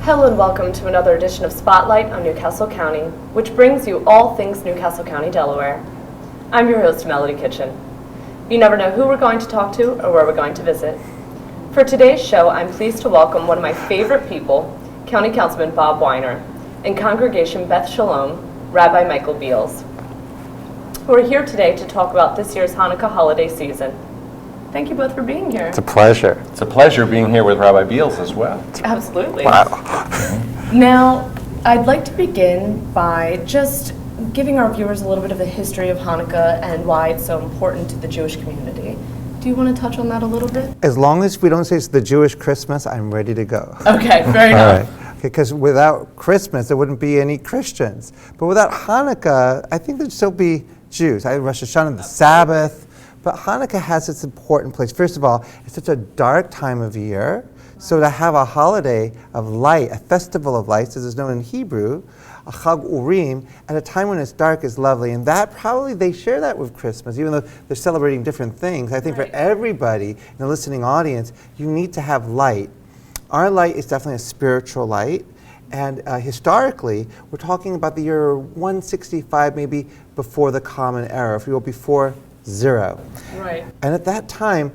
Hello and welcome to another edition of Spotlight on Newcastle County, which brings you all things Newcastle County, Delaware. I'm your host, Melody Kitchen. You never know who we're going to talk to or where we're going to visit. For today's show, I'm pleased to welcome one of my favorite people, County Councilman Bob Weiner, and Congregation Beth Shalom, Rabbi Michael Beals, who are here today to talk about this year's Hanukkah holiday season. Thank you both for being here. It's a pleasure. It's a pleasure being here with Rabbi Beals as well. Absolutely. Wow. Now, I'd like to begin by just giving our viewers a little bit of the history of Hanukkah and why it's so important to the Jewish community. Do you want to touch on that a little bit? As long as we don't say it's the Jewish Christmas, I'm ready to go. Okay, fair enough. All right. Because without Christmas, there wouldn't be any Christians. But without Hanukkah, I think there'd still be Jews. Rosh Hashanah, the Sabbath. But Hanukkah has its important place. First of all, it's such a dark time of year. So to have a holiday of light, a festival of lights, as is known in Hebrew, a Chag Urim, at a time when it's dark is lovely. And that probably, they share that with Christmas, even though they're celebrating different things. I think for everybody in the listening audience, you need to have light. Our light is definitely a spiritual light. And historically, we're talking about the year 165, maybe before the Common Era, if you will, before zero. Right. And at that time,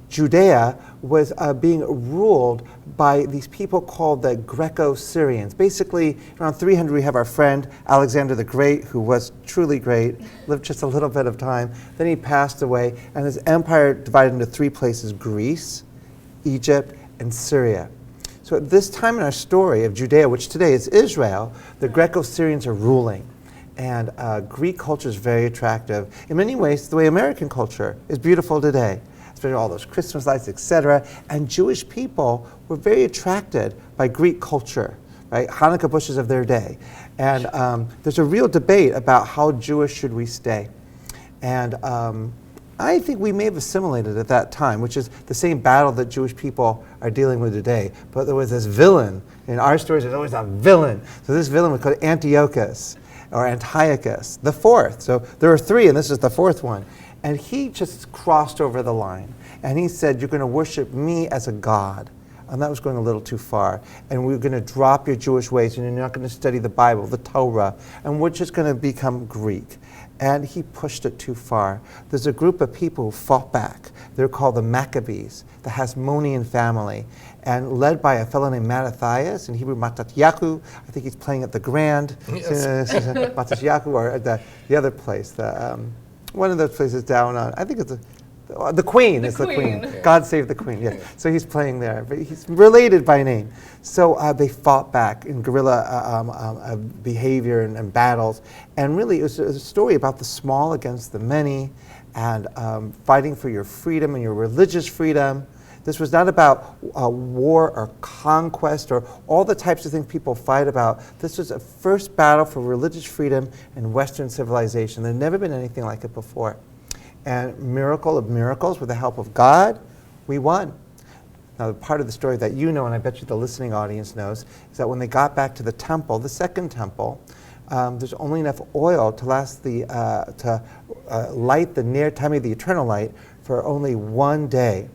Judea was being ruled by these people called the Greco-Syrians. Basically, around 300, we have our friend Alexander the Great, who was truly great, lived just a little bit of time. Then he passed away, and his empire divided into three places: Greece, Egypt, and Syria. So at this time in our story of Judea, which today is Israel, the Greco-Syrians are ruling. And Greek culture is very attractive. In many ways, the way American culture is beautiful today, especially all those Christmas lights, etc. And Jewish people were very attracted by Greek culture, right? Hanukkah bushes of their day. And there's a real debate about how Jewish should we stay. And I think we may have assimilated at that time, which is the same battle that Jewish people are dealing with today. But there was this villain. In our stories, there's always a villain. So this villain was called Antiochus, or Antiochus, the fourth. So there were three, and this is the fourth one. And he just crossed over the line. And he said, you're going to worship me as a god. And that was going a little too far. And we're going to drop your Jewish ways, and you're not going to study the Bible, the Torah, and we're just going to become Greek. And he pushed it too far. There's a group of people who fought back. They're called the Maccabees, the Hasmonean family, and led by a fellow named Mattathias, in Hebrew Mattatyahu. I think he's playing at the Grand. Yes. Mattatyahu, or at the other place, one of those places down on, I think it's the Queen. The Queen. Yeah. God save the Queen, yes. So he's playing there, but he's related by name. So they fought back in guerrilla behavior and battles. And really, it was a story about the small against the many, and fighting for your freedom and your religious freedom. This was not about war or conquest or all the types of things people fight about. This was a first battle for religious freedom in Western civilization. There had never been anything like it before. And miracle of miracles, with the help of God, we won. Now, the part of the story that you know, and I bet you the listening audience knows, is that when they got back to the temple, the second temple, there's only enough oil to last light the near time of the eternal light for only one day.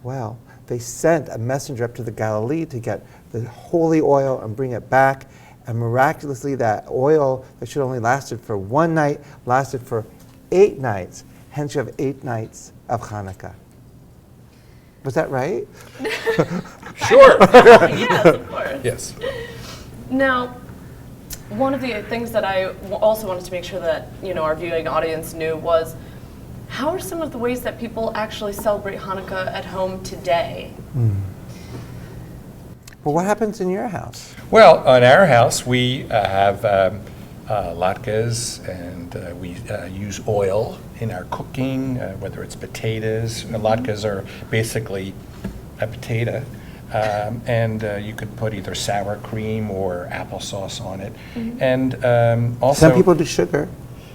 Well, they sent a messenger up to the Galilee to get the holy oil and bring it back. And miraculously, that oil that should only lasted for one night lasted for 8 nights. Hence, you have 8 nights of Hanukkah. Was that right? Sure. Yes, of course. Yes. Now, one of the things that I also wanted to make sure that our viewing audience knew was, how are some of the ways that people actually celebrate Hanukkah at home today? Well, what happens in your house? Well, in our house, we have latkes, and we use oil in our cooking, whether it's potatoes. Latkes are basically a potato, and you could put either sour cream or applesauce on it. And also, some people do sugar.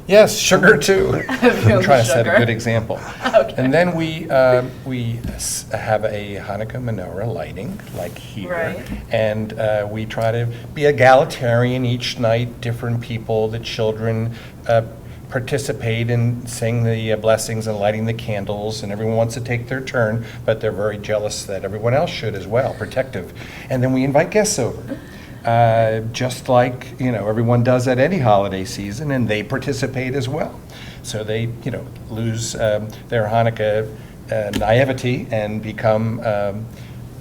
Yes, sugar too. I'm trying to set a good example. Okay. And then we have a Hanukkah menorah lighting, like here. Right. And we try to be egalitarian each night, different people, the children participate and sing the blessings and lighting the candles, and everyone wants to take their turn, but they're very jealous that everyone else should as well, protective. And then we invite guests over, just like everyone does at any holiday season, and they participate as well. So they lose their Hanukkah naivety and become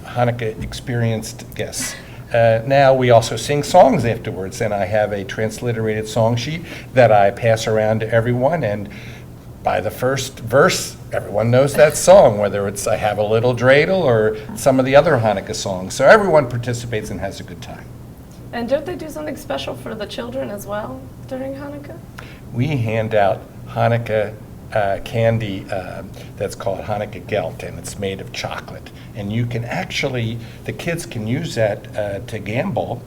Hanukkah experienced guests. Now we also sing songs afterwards, and I have a transliterated song sheet that I pass around to everyone, and by the first verse, everyone knows that song, whether it's I Have a Little Dreidel or some of the other Hanukkah songs. So everyone participates and has a good time. And don't they do something special for the children as well during Hanukkah? We hand out Hanukkah candy that's called Hanukkah Gelt, and it's made of chocolate. And you can actually, the kids can use that to gamble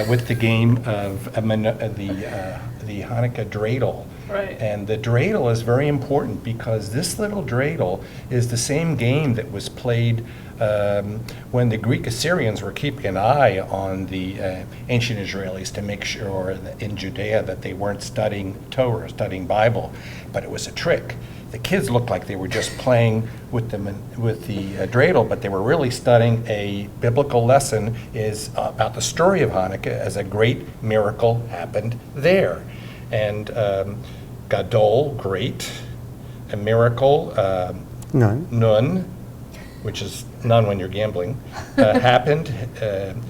with the game of the Hanukkah dreidel. Right. And the dreidel is very important because this little dreidel is the same game that was played when the Greek Assyrians were keeping an eye on the ancient Israelis to make sure that in Judea that they weren't studying Torah, studying Bible, but it was a trick. The kids looked like they were just playing with the dreidel, but they were really studying a biblical lesson is about the story of Hanukkah as a great miracle happened there. And Gadol, great, a miracle, Nun, which is none when you're gambling, happened,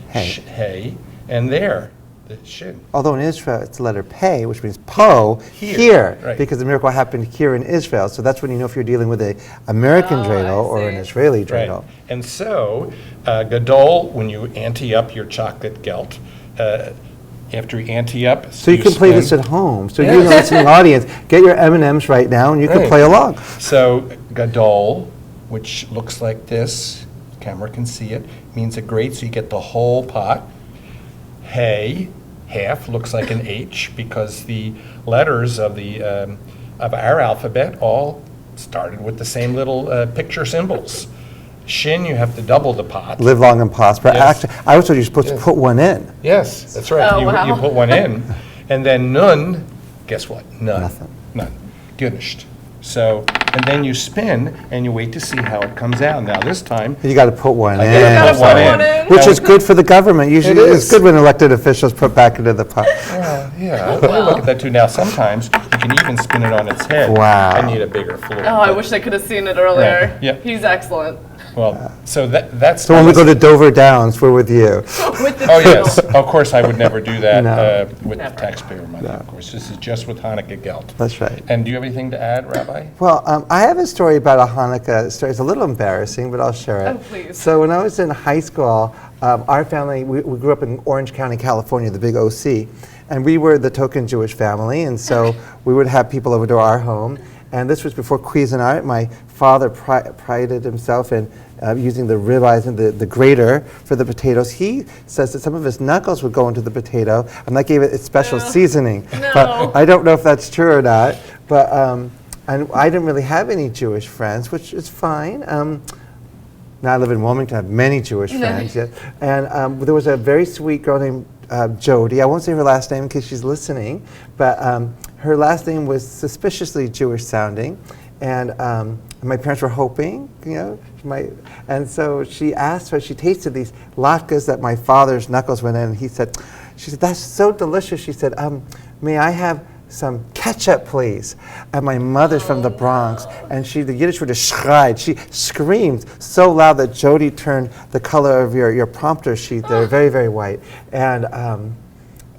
hey, and there, the shin. Although in Israel it's the letter pei, which means po, here, right. because the miracle happened here in Israel. So that's when you know if you're dealing with an American dreidel or an Israeli dreidel. Right. And so, Gadol, when you ante up your chocolate gelt, after you ante up, so you can play this at home. So you listening audience, get your M&Ms right now and you can play along. So Gadol, which looks like this, camera can see it, means a great, so you get the whole pot. Hey, half, looks like an H because the letters of our alphabet all started with the same little picture symbols. Shin, you have to double the pot. Live long and prosper. Yes. Actually, I was told you're supposed to put one in. Yes, that's right. Oh, wow. You put one in. And then Nun, guess what? None. Nothing. None. Genisht. So, and then you spin and you wait to see how it comes out. Now this time, You got to put one in. gotta put one in. Which is good for the government. Usually It it's is. good when elected officials put back into the pot. Yeah, I look at that too. Now sometimes you can even spin it on its head. Wow. I need a bigger floor. Oh, I but- wish they could have seen it earlier. Right, yep. He's excellent. Well, so that's. So when we go to Dover Downs, we're with you. With the Oh, two. yes. Of course, I would never do that No. with Never. taxpayer money, of course. This is just with Hanukkah Gelt. That's right. And do you have anything to add, Rabbi? Well, I have a story about a Hanukkah story. It's a little embarrassing, but I'll share it. Oh, please. So when I was in high school, our family, we grew up in Orange County, California, the big OC, and we were the token Jewish family, and so we would have people over to our home. And this was before Cuisinart. My father prided himself in using the ribeyes and the grater for the potatoes. He says that some of his knuckles would go into the potato, and that gave it its special seasoning. No. But I don't know if that's true or not. But and I didn't really have any Jewish friends, which is fine. Now I live in Wilmington. I have many Jewish friends. Yeah. And there was a very sweet girl named Jody. I won't say her last name in case she's listening, but her last name was suspiciously Jewish sounding, and my parents were hoping, and so she asked her. She tasted these latkes that my father's knuckles went in, and she said, "That's so delicious." She said, "May I have some ketchup, please?" And my mother's from the Bronx, and the Yiddish word is schreit. She screamed so loud that Jody turned the color of your prompter sheet there very, very white.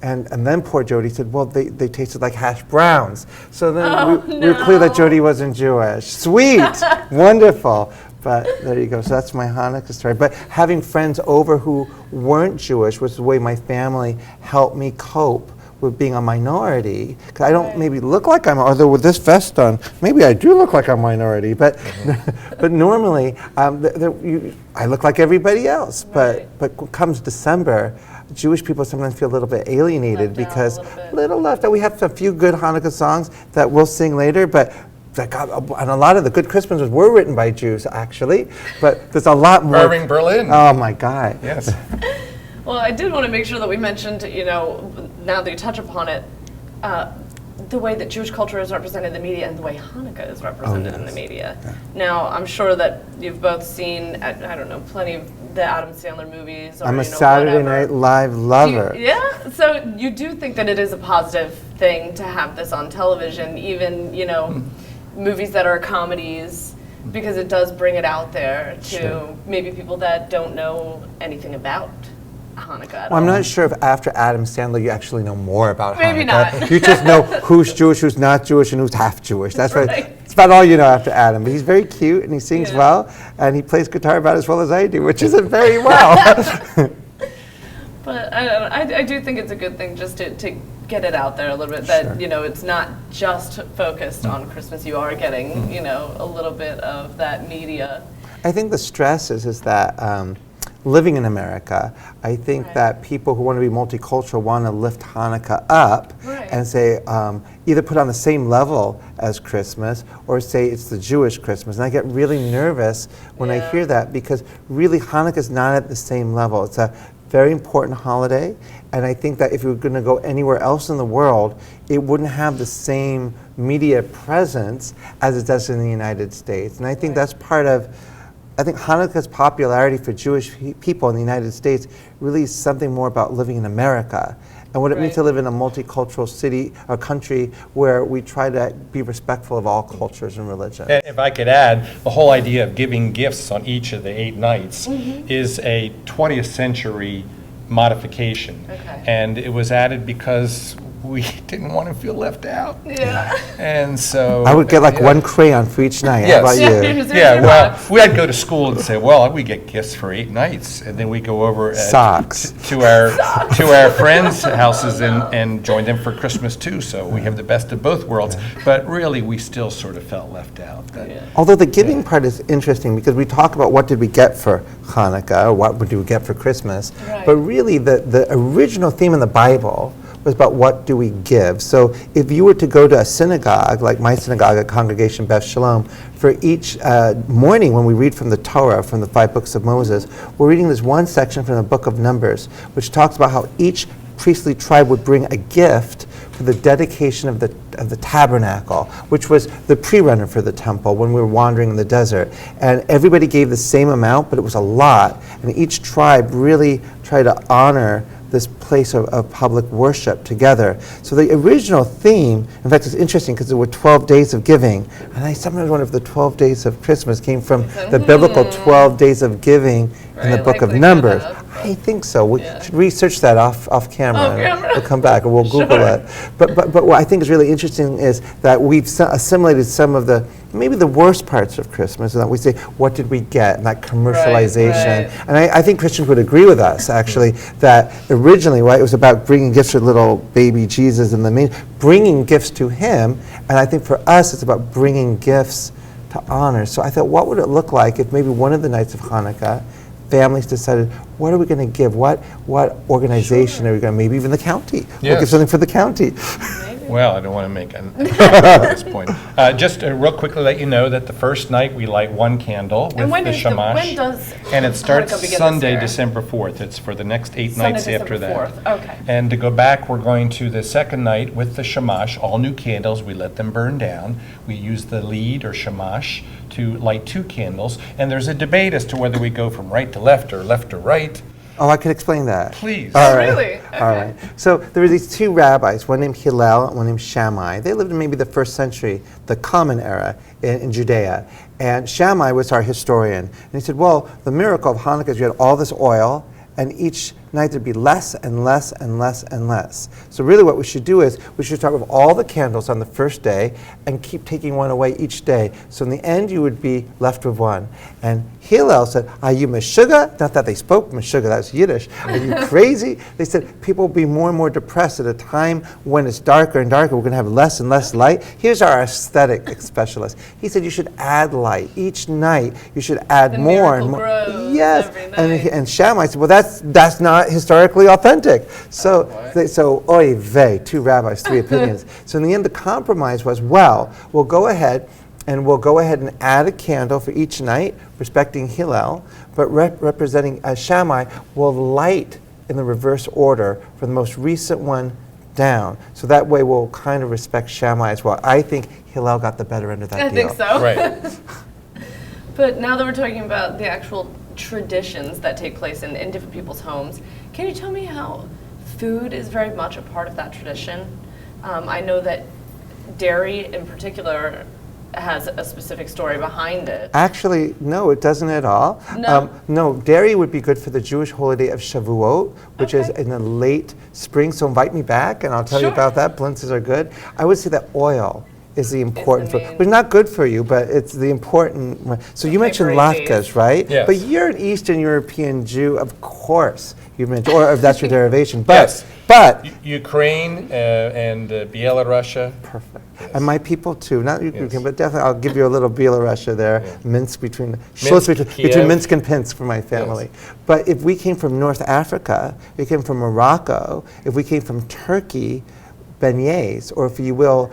And then poor Jody said, well, they tasted like hash browns. So then we were clear that Jody wasn't Jewish. Sweet, wonderful. But there you go. So that's my Hanukkah story. But having friends over who weren't Jewish was the way my family helped me cope with being a minority. Because I don't maybe look like I'm, although with this vest on, maybe I do look like a minority. But but normally, I look like everybody else. Right. But comes December, Jewish people sometimes feel a little bit alienated Left out because a little bit. little left out. We have a few good Hanukkah songs that we'll sing later, but and a lot of the good Christmases were written by Jews, actually. But there's a lot more. Irving Berlin. Oh my God. Yes. Well, I did want to make sure that we mentioned, now that you touch upon it, the way that Jewish culture is represented in the media and the way Hanukkah is represented in the yes. media. Now, I'm sure that you've both seen, I don't know, plenty of the Adam Sandler movies. Or, I'm a Saturday whatever. Night Live lover. Yeah, so you do think that it is a positive thing to have this on television, even, movies that are comedies, because it does bring it out there to maybe people that don't know anything about Hanukkah at Well, I'm all. not sure if after Adam Sandler you actually know more about Maybe Hanukkah. not. You just know who's Jewish, who's not Jewish, and who's half Jewish. That's right. Right. It's about all you know after Adam. But he's very cute, and he sings well, and he plays guitar about as well as I do, which isn't very well. But I do think it's a good thing just to get it out there a little bit, that, it's not just focused on Christmas. You are getting, a little bit of that media. I think the stress is that living in America, I think that people who want to be multicultural want to lift Hanukkah up and say, either put on the same level as Christmas or say it's the Jewish Christmas. And I get really nervous when I hear that, because really Hanukkah is not at the same level. It's a very important holiday, and I think that if you were going to go anywhere else in the world, it wouldn't have the same media presence as it does in the United States. And I think that's part of, I think Hanukkah's popularity for Jewish people in the United States really is something more about living in America and what it means to live in a multicultural city or country where we try to be respectful of all cultures and religions. If I could add, the whole idea of giving gifts on each of the 8 nights is a 20th century modification. And it was added because we didn't want to feel left out. And so I would get like one crayon for each night. How about you? Well, we'd go to school and say, well, we get gifts for 8 nights, and then we go over Socks. to our friends' houses and join them for Christmas too. So we have the best of both worlds. But really, we still sort of felt left out. Although the giving part is interesting, because we talk about what did we get for Hanukkah, or what did we get for Christmas, but really the original theme in the Bible was about what do we give. So if you were to go to a synagogue, like my synagogue at Congregation Beth Shalom, for each morning when we read from the Torah, from the 5 books of Moses, we're reading this one section from the book of Numbers, which talks about how each priestly tribe would bring a gift for the dedication of the tabernacle, which was the pre-runner for the temple when we were wandering in the desert. And everybody gave the same amount, but it was a lot. And each tribe really tried to honor this place of public worship together. So the original theme, in fact, it's interesting because there were 12 days of giving, and I sometimes wonder if the 12 days of Christmas came from the biblical 12 days of giving in the book of Numbers. I think so. We should research that off camera. We'll come back and we'll Google it. But what I think is really interesting is that we've assimilated some of maybe the worst parts of Christmas, and that we say, what did we get? And that commercialization. And I think Christians would agree with us, actually, that originally, it was about bringing gifts to little baby Jesus in the main, bringing gifts to him. And I think for us, it's about bringing gifts to honor. So I thought, what would it look like if maybe one of the nights of Hanukkah, families decided, what are we going to give? What organization are we going to, maybe even the county? We'll give something for the county. Well, I don't want to make an at this point. Just real quickly let you know that the first night we light 1 candle with the shamash. When does and it starts Hanukkah begin Sunday, this year? December 4th. It's for the next 8 nights after that. December 4th. Okay. And to go back, we're going to the second night with the shamash, all new candles. We let them burn down. We use the lead or shamash to light 2 candles. And there's a debate as to whether we go from right to left or right. Oh, I could explain that. Please. All right. Really? Okay. All right. So there were these 2 rabbis, one named Hillel and one named Shammai. They lived in maybe the 1st century, the Common Era in Judea. And Shammai was our historian. And he said, well, the miracle of Hanukkah is you had all this oil, and each night there'd be less and less and less and less. So really what we should do is we should start with all the candles on the first day and keep taking one away each day. So in the end you would be left with 1. And Hillel said, are you Meshuggah? Not that they spoke Meshuggah, that's Yiddish. Are you crazy? They said people will be more and more depressed at a time when it's darker and darker. We're going to have less and less light. Here's our aesthetic specialist. He said you should add light. Each night you should add more and more. Yes. And Shammai said, well, that's not historically authentic. So, oy vey, 2 rabbis, 3 opinions. So in the end, the compromise was, well, we'll go ahead and add a candle for each night, respecting Hillel, but representing Shammai will light in the reverse order from the most recent one down. So that way we'll kind of respect Shammai as well. I think Hillel got the better end of that I deal. think so. Right. But now that we're talking about the actual traditions that take place in different people's homes, can you tell me how food is very much a part of that tradition? I know that dairy in particular has a specific story behind it. Actually, no, it doesn't at all. No? No, dairy would be good for the Jewish holiday of Shavuot, which is Okay. in the late spring. So invite me back, and I'll tell you Sure. about that. Blintzes are good. I would say that oil is the important food. main- But not good for you, but it's the important one. So you mentioned great latkes, right? Yes. But you're an Eastern European Jew, of course. You mentioned, or if that's your derivation. But, Yes. but Ukraine and Belarus. perfect. Yes. And my people too, not Ukraine, Yes. but definitely I'll give you a little Belarus there, Yeah. Minsk between Kiev. Minsk and Pinsk for my family. But if we came from North Africa, we came from Morocco, if we came from Turkey, beignets, or if you will,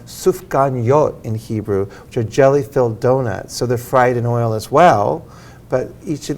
sufganiyot in Hebrew, which are jelly-filled donuts. So they're fried in oil as well. But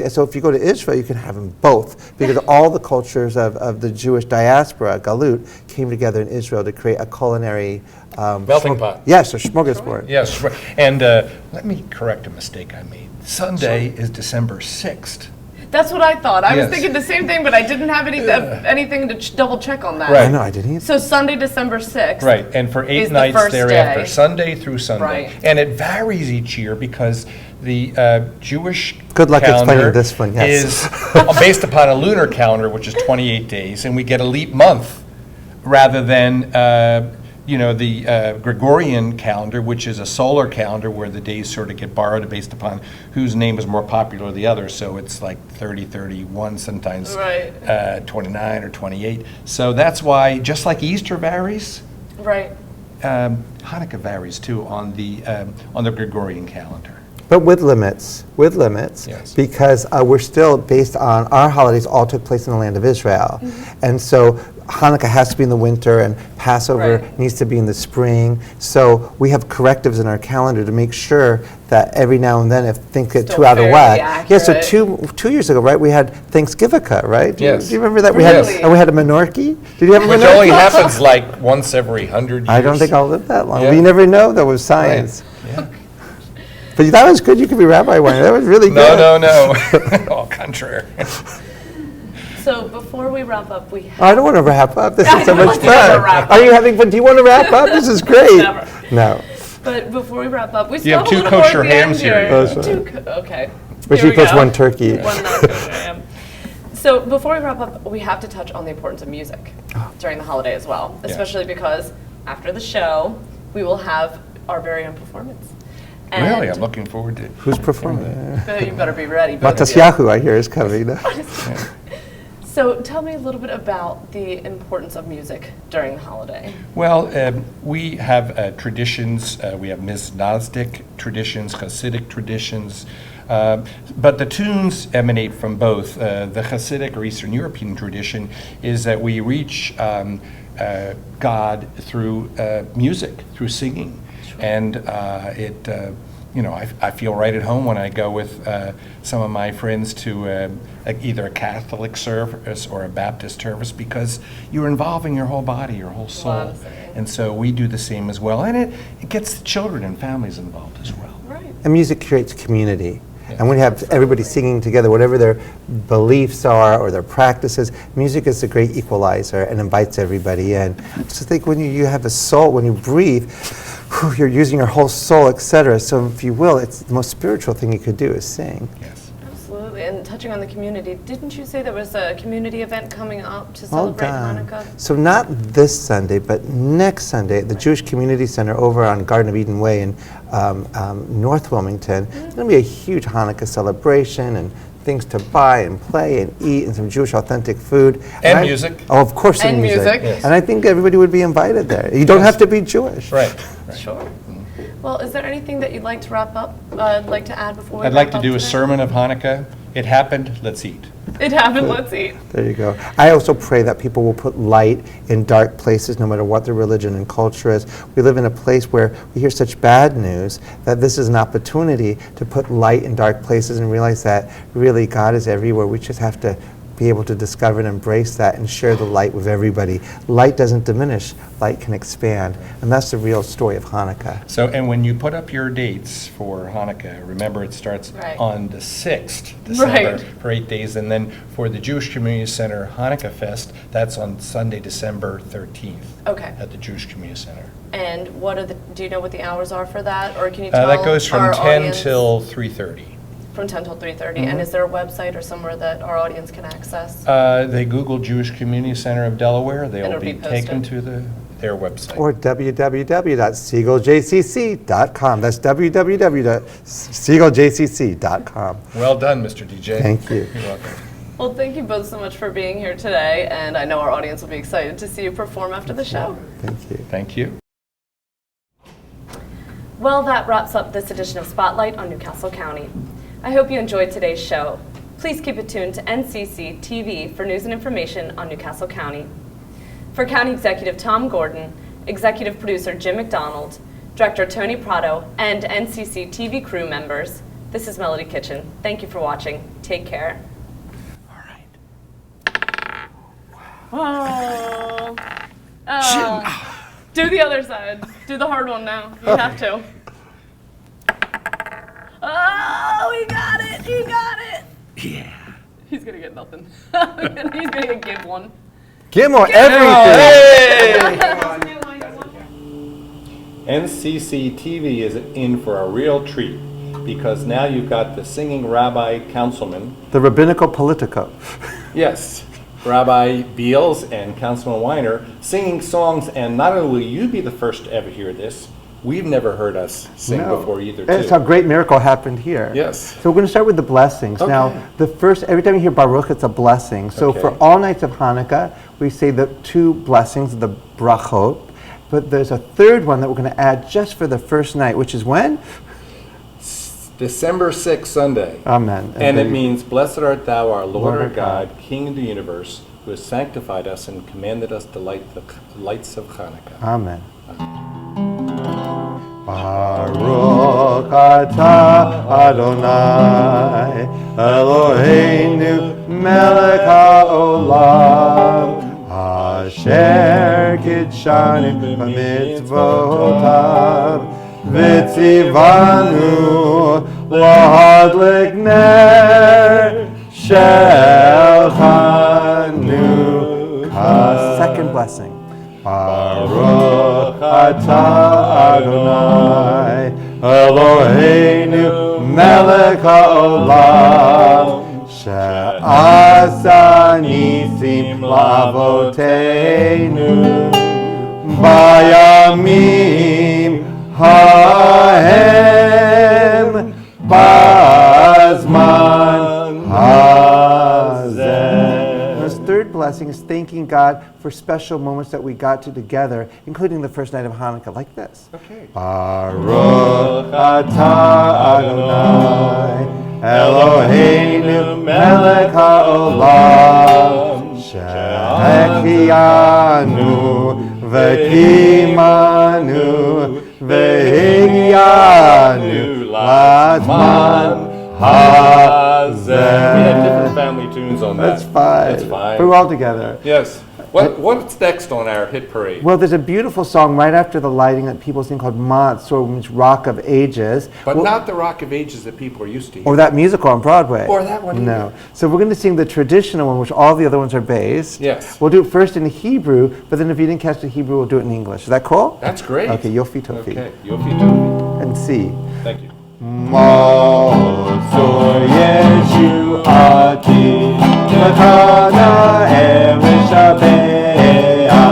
so if you go to Israel, you can have them both, because all the cultures of the Jewish diaspora, Galut, came together in Israel to create a culinary Melting pot. Yes, a smorgasbord. Yes, right. And let me correct a mistake I made. Sunday is December 6th. That's what I thought. I was Yes. thinking the same thing, but I didn't have anything to double check on that. Right. I know, I didn't either. So Sunday, December 6th. Right, and for 8 Is the nights first thereafter, day. Sunday through Sunday. Right. And it varies each year because the Jewish Good luck calendar explaining this one, yes. is based upon a lunar calendar, which is 28 days, and we get a leap month rather than the Gregorian calendar, which is a solar calendar where the days sort of get borrowed based upon whose name is more popular than the other. So it's like 30, 31, sometimes Right. 29 or 28. So that's why, just like Easter varies, Right. Hanukkah varies too on the Gregorian calendar. But with limits, Yes. because we're still based on our holidays all took place in the land of Israel. Mm-hmm. And so Hanukkah has to be in the winter and Passover Right. needs to be in the spring. So we have correctives in our calendar to make sure that every now and then if things get Still too out of fairly whack. Yeah, so accurate. two years ago, right, we had Thanksgivika, right? Yes. Do you remember that? Really? And we had a menorchi. Did you have a Which menorchi? only happens like once every 100 years. I don't think I'll live that long. Yeah. We never know, though, with science. Yeah. But that was good. You could be rabbi one. That was really good. No. All contrary. So before we wrap up, we have I don't want to wrap up. This I is so don't much want to ever fun. wrap Are you having fun? Do you want to wrap up? This is great. Never. No. But before we wrap up, we You still have have a two little more kosher at the end hams here. here. Oh, sorry. Okay. Which Here we equals go. one turkey. One non-kosher ham. So before we wrap up, we have to touch on the importance of music during the holiday as well, especially because after the show, we will have our very own performance. Really, I'm looking forward to it. Who's performing? You better be ready. both of you. Matasyahu, I hear, is coming. So tell me a little bit about the importance of music during the holiday. Well, we have traditions. We have Miznazdik traditions, Hasidic traditions. But the tunes emanate from both. The Hasidic or Eastern European tradition is that we reach God through music, through singing. And I feel right at home when I go with some of my friends to either a Catholic service or a Baptist service because you're involving your whole body, your whole lot soul. of singing. And so we do the same as well. And it gets the children and families involved as well. Right. And music creates community. And when you have everybody singing together, whatever their beliefs are or their practices, music is a great equalizer and invites everybody in. Just think when you have a soul, when you breathe, you're using your whole soul, etc. So if you will, it's the most spiritual thing you could do is sing. Yes. Absolutely. And touching on the community, didn't you say there was a community event coming up to All celebrate done. Hanukkah? So not this Sunday, but next Sunday at the Jewish Community Center over on Garden of Eden Way in North Wilmington. There's going to be a huge Hanukkah celebration and things to buy and play and eat and some Jewish authentic food. And music. Oh, of course, And music. Yes. And I think everybody would be invited there. You don't have to be Jewish. Right. Sure. Well, is there anything that you'd like to wrap up, like to add before we I'd like wrap to up do a today? sermon of Hanukkah. It happened, let's eat. It happened, let's eat. There you go. I also pray that people will put light in dark places, no matter what their religion and culture is. We live in a place where we hear such bad news that this is an opportunity to put light in dark places and realize that really God is everywhere. We just have to be able to discover and embrace that and share the light with everybody. Light doesn't diminish, light can expand. And that's the real story of Hanukkah. So, and when you put up your dates for Hanukkah, remember it starts Right. on the 6th December Right. for 8 days. And then for the Jewish Community Center Hanukkah Fest, that's on Sunday, December 13th Okay. at the Jewish Community Center. And do you know what the hours are for that? Or can you tell That goes from our 10 audience? till 3:30. From 10 till 3:30. And is there a website or somewhere that our audience can access? They Google Jewish Community Center of Delaware, they'll it'll be be taken posted. to their website. Or www.siegeljcc.com. That's www.siegeljcc.com. Well done, Mr. DJ. Thank you. You're welcome. Well, thank you both so much for being here today. And I know our audience will be excited to see you perform after the show. Thank you. Thank you. Well, that wraps up this edition of Spotlight on Newcastle County. I hope you enjoyed today's show. Please keep it tuned to NCC TV for news and information on Newcastle County. For County Executive Tom Gordon, Executive Producer Jim McDonald, Director Tony Prado, and NCC TV crew members, this is Melody Kitchen. Thank you for watching. Take care. All right. Oh. Do the other side. Do the hard one now. You have to. Oh, he got it. He got it. Yeah. He's going to get nothing. He's going to give one. Give more everything. NCC TV is in for a real treat because now you've got the singing rabbi councilman. The rabbinical politico. Yes, Rabbi Beals and Councilman Weiner singing songs, and not only will you be the first to ever hear this, we've never heard us sing before either, too. That's how great miracle happened here. Yes. So we're going to start with the blessings. Okay. Now, every time you hear Baruch, it's a blessing. So Okay. for all nights of Hanukkah, we say the 2 blessings, the brachot. But there's a third one that we're going to add just for the first night, which is when? December 6th, Sunday. Amen. And it then- means, Blessed art thou, our Lord, Lord our our God, King of the universe, who has sanctified us and commanded us to light the lights of Hanukkah. Amen. Baruch atah Adonai Eloheinu melech haolam asher kitshanu b'mitzvotav v'tzivanu lahadlik ner shel Chanukah. Second blessing. Baruch atah Adonai Eloheinu melech haolam she'asa nisim la'avoteinu bayamim hahem bazman hazeh. This third blessing is thanking God for special moments that we got to together, including the first night of Hanukkah, like this. Okay. Baruch atah Adonai Eloheinu melech haolam she'ehiyanu v'kimanu v'higiyanu lazman hazeh. We had different family tunes on that. That's fine. That's fine. We're all together. Yes. What's next on our hit parade? Well, there's a beautiful song right after the lighting that people sing called Matzor, which means Rock of Ages. But Well, not the Rock of Ages that people are used to. or that musical on Broadway. Or that one No. either. So we're going to sing the traditional one, which all the other ones are based. Yes. We'll do it first in Hebrew, but then if you didn't catch the Hebrew, we'll do it in English. Is that cool? That's great. Okay, Yofi Tofi. Okay, Yofi Tofi. And C. Thank you. Matzor Yeshuati Matana Ereshabea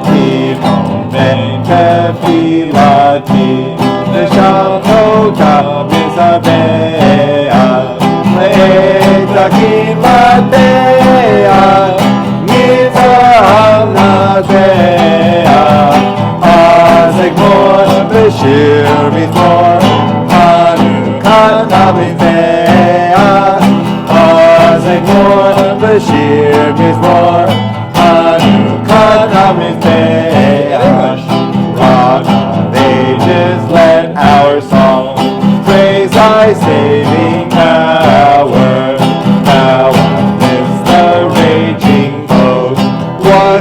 Timon Tefilati Veshaltota Mizabea Le'etakim Latea Mizaham Nazea Azegmor Beshir Mizmor Bashir Mizmor Hanukkah Rock of Ages, let our song praise thy saving power. Thou art the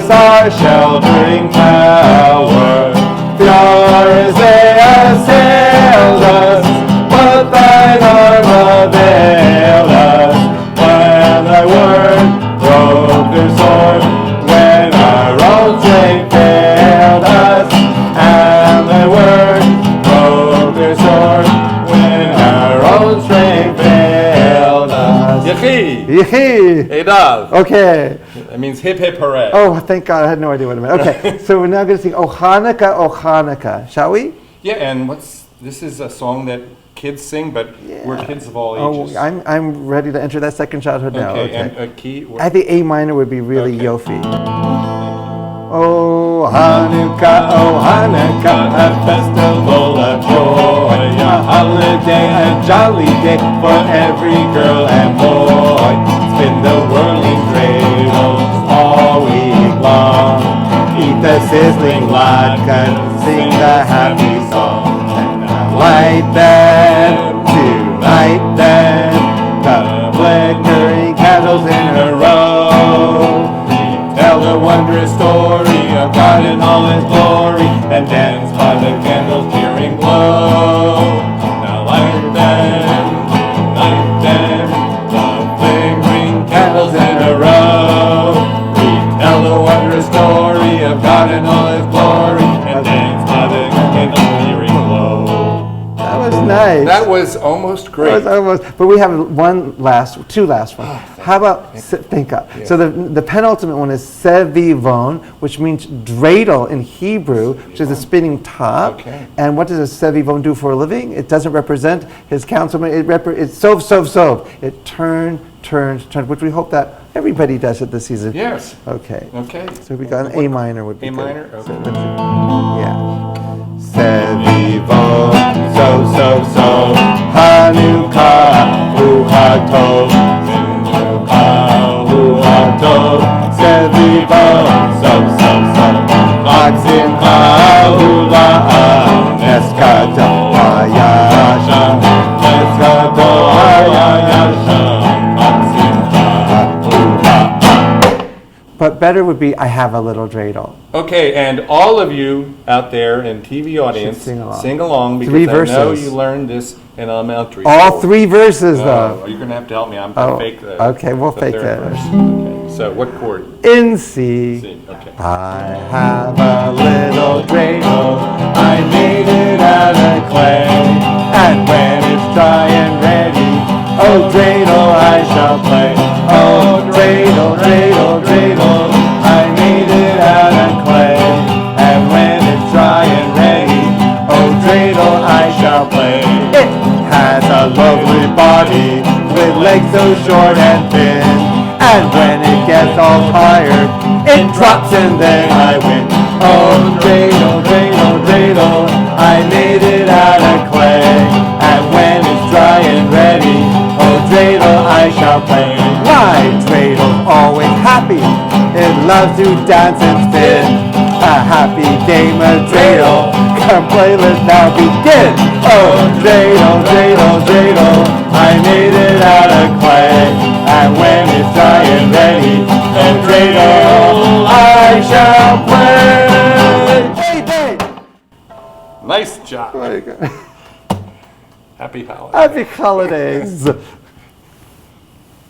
is our sheltering tower. Furious they assailed us, but thine arm availed us. When thy word broke their sword, when our own strength failed us, and thy word broke their sword, when our own strength failed us. Yechi! Yee! Edav! Okay. That means hip hip hooray. Oh, thank God. I had no idea what it meant. Okay. So we're now going to sing O Hanukkah, O Hanukkah. Shall we? Yeah, and this is a song that kids sing, but we're kids of all ages. Oh, I'm ready to enter that second childhood now. Okay, and a key. I think A minor would be really Okay. Yofi. Oh Hanukkah, a festival of joy, a holiday, a jolly day for every girl and boy. Spin the whirling cradles all week long, eat the sizzling latkes, sing the happy song, and light them, tonight them, the flickering candles in a row. Tell the wondrous story of God in all His glory, and dance by the candles' cheering glow. Now light them, the flickering candles in a row. Retell the wondrous story of God in all His glory, and dance by the candles' cheering glow. That was nice. That was almost great. That was almost, but we have two last ones. How about think up? Yeah. So the penultimate one is sevivon, which means dreidel in Hebrew, which is a spinning top. Okay. And what does a sevivon do for a living? It doesn't represent his councilman. It's sov. It turns, which we hope that everybody does it this season. Yes. Okay. Okay. So we got an A minor would be A good. minor? So Okay. let's see. Yeah. Sevivon, so, Hanukkah, Ruhatov, Ruhatov, Sevivon, so, Maksimcha, Ula'am, Eskato, Hayasham, Eskato, Hayasham, Maksimcha, Ula'am. But better would be, I have a little dreidel. Okay, and all of you out there in TV audience, sing along. because Three I know verses. you learned this in elementary All school. three verses, Oh, though. you're going to have to help me. I'm Oh, going to fake the okay, we'll the fake third that. verse. Okay, so what chord? In C. C. Okay. I have a little dreidel, I made it out of clay, and when it's dry and ready, oh dreidel I shall play. Oh dreidel, dreidel, dreidel, I made it out of clay, and when it's dry and ready, oh dreidel I shall play. It has a lovely body, with legs so short and thin, and when it gets all tired, it drops and then I win. Oh dreidel, dreidel, dreidel, I made it out of clay, and when it's dry and ready, oh dreidel I shall play. My dreidel always happy, it loves to dance and spin. A happy game of dreidel, come play, let's now begin. Oh dreidel, dreidel, dreidel, I made it out of clay, and when it's dry and ready, oh dreidel I shall play. Hey, Nice job. hey. Happy holidays. Happy holidays.